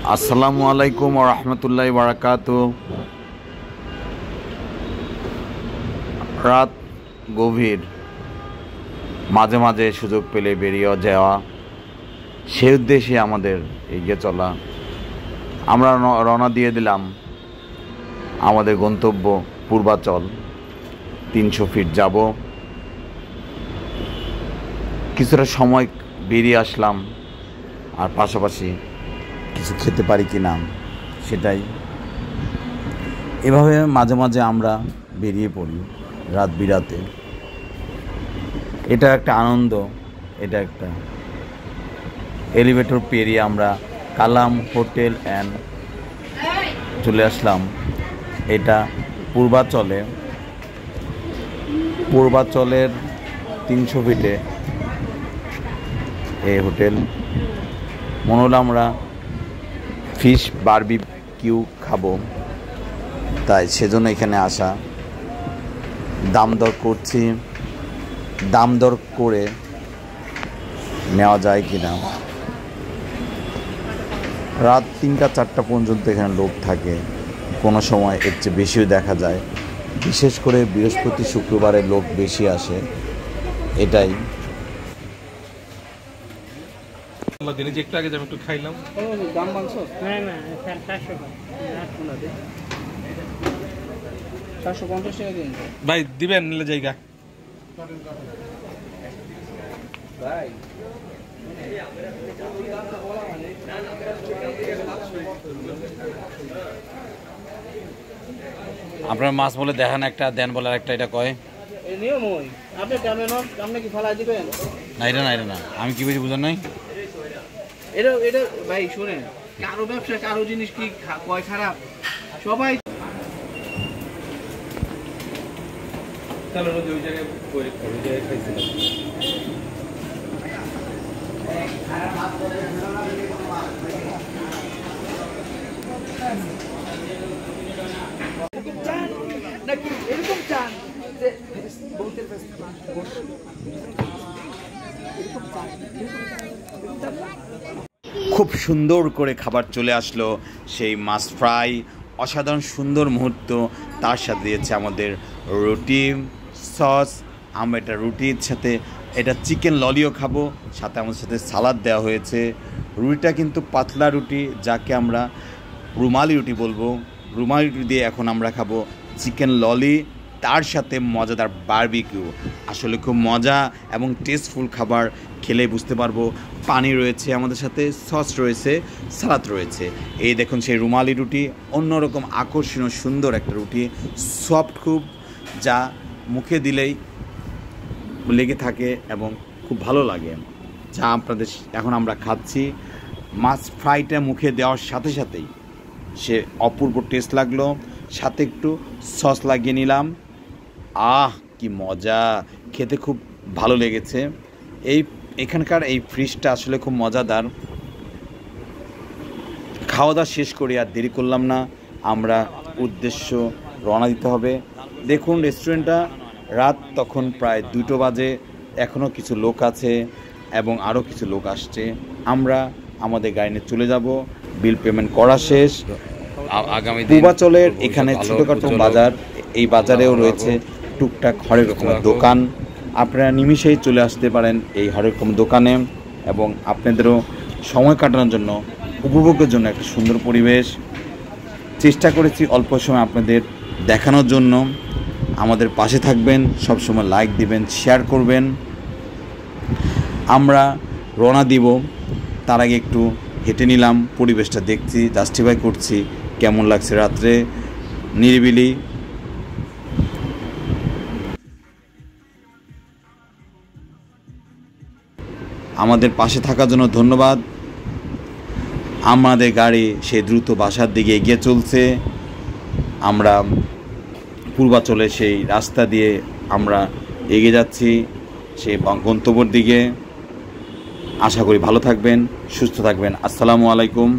আসসালামু আলাইকুম ওয়া রাহমাতুল্লাহি ওয়া বারাকাতুহু। রাত গভীর, মাঝে মাঝে সুযোগ পেলে বেরিয়ে যাওয়া, সে উদ্দেশ্যে আমাদের এগিয়ে চলা। আমরা রওনা দিয়ে দিলাম আমাদের গন্তব্য পূর্বাচল। 300 ফিট যাব। কিছুটা সময় বেরিয়ে আসলাম, আর পাশাপাশি কিছু খেতে পারি কি না সেটাই। এভাবে মাঝে মাঝে আমরা বেরিয়ে পড়ি রাত বিরাতে। এটা একটা আনন্দ। এটা একটা এলিভেটর পেরিয়ে আমরা কালাম হোটেল অ্যান্ড চলে আসলাম। এটা পূর্বাচলের 300 ফিটে এই হোটেল। মনে হলো আমরা ফিশ বারবিকিউ খাবো, তাই সেজন্য এখানে আসা। দাম দর করে নেওয়া যায় কিনা। রাত 3টা-4টা পর্যন্ত এখানে লোক থাকে, কোনো সময় এর চেয়ে বেশিও দেখা যায়। বিশেষ করে বৃহস্পতি শুক্রবারে লোক বেশি আসে, এটাই। একটু আগে একটু খাইলাম। দাম বানছো? না 450 টাকা দিন ভাই দিবেন নিলে জায়গা ভাই। আপনার মাছ বলে দেখেন একটা, দেন বলে একটা, এটা কয় এই নিয়ম হই আপনি কেমন আপনি কি ফালাই দিবেন? না এটা না আমি কি বুঝি বুঝেন নাই। এটা ভাই শুনেন, কারো ব্যবসা কারো জিনিস কি কয় খারাপ? সবাই ওই জায়গায় খাইছিলাম। এরকম চান যে খুব সুন্দর করে খাবার চলে আসলো। সেই মাছ ফ্রাই, অসাধারণ সুন্দর মুহূর্ত। তার সাথে দিয়েছে আমাদের রুটি সস। আমরা এটা রুটির সাথে এটা চিকেন ললিও খাবো, সাথে আমাদের সাথে সালাদ দেওয়া হয়েছে। রুটিটা কিন্তু পাতলা রুটি, যাকে আমরা রুমালি রুটি বলবো। রুমালি রুটি দিয়ে এখন আমরা খাবো চিকেন ললি, তার সাথে মজাদার বারবিকিউ। আসলে খুব মজা এবং টেস্টফুল খাবার। খেলে বুঝতে পারবো। পানি রয়েছে আমাদের সাথে, সস রয়েছে, সালাদ রয়েছে। এই দেখুন সেই রুমালি রুটি, অন্যরকম আকর্ষণীয় সুন্দর একটা রুটি, সফট খুব, যা মুখে দিলেই লেগে থাকে এবং খুব ভালো লাগে। যা আপনাদের এখন আমরা খাচ্ছি। মাছ ফ্রাইটা মুখে দেওয়ার সাথে সাথেই সে অপূর্ব টেস্ট লাগলো। সাথে একটু সস লাগিয়ে নিলাম। কি মজা! খেতে খুব ভালো লেগেছে। এখানকার এই ফিশটা আসলে খুব মজাদার। খাওয়া দাওয়া শেষ করি, আর দেরি করলাম না। আমরা উদ্দেশ্য রওনা দিতে হবে। দেখুন রেস্টুরেন্টটা, রাত তখন প্রায় 2টো বাজে। এখনও কিছু লোক আছে এবং আরও কিছু লোক আসছে। আমরা আমাদের গাড়ি নিয়ে চলে যাব। বিল পেমেন্ট করা শেষ। আগামী পূর্বাচলের এখানে ছোটোখাটো বাজার, এই বাজারেও রয়েছে টুকটাক হরেক রকমের দোকান। আপনারা নিমিষেই চলে আসতে পারেন এই হরেক রকম দোকানে, এবং আপনাদেরও সময় কাটানোর জন্য, উপভোগের জন্য একটা সুন্দর পরিবেশ। চেষ্টা করেছি অল্প সময় আপনাদের দেখানোর জন্য। আমাদের পাশে থাকবেন, সবসময় লাইক দিবেন, শেয়ার করবেন। আমরা রওনা দিব, তার আগে একটু হেঁটে নিলাম, পরিবেশটা দেখছি, জাস্টিফাই করছি কেমন লাগছে রাত্রে নিরিবিলি। আমাদের পাশে থাকার জন্য ধন্যবাদ। আমাদের গাড়ি সেই দ্রুত বাসার দিকে এগিয়ে চলছে। আমরা পূর্বাচলে সেই রাস্তা দিয়ে আমরা এগিয়ে যাচ্ছি সেই গন্তব্যের দিকে। আশা করি ভালো থাকবেন, সুস্থ থাকবেন। আসসালামু আলাইকুম।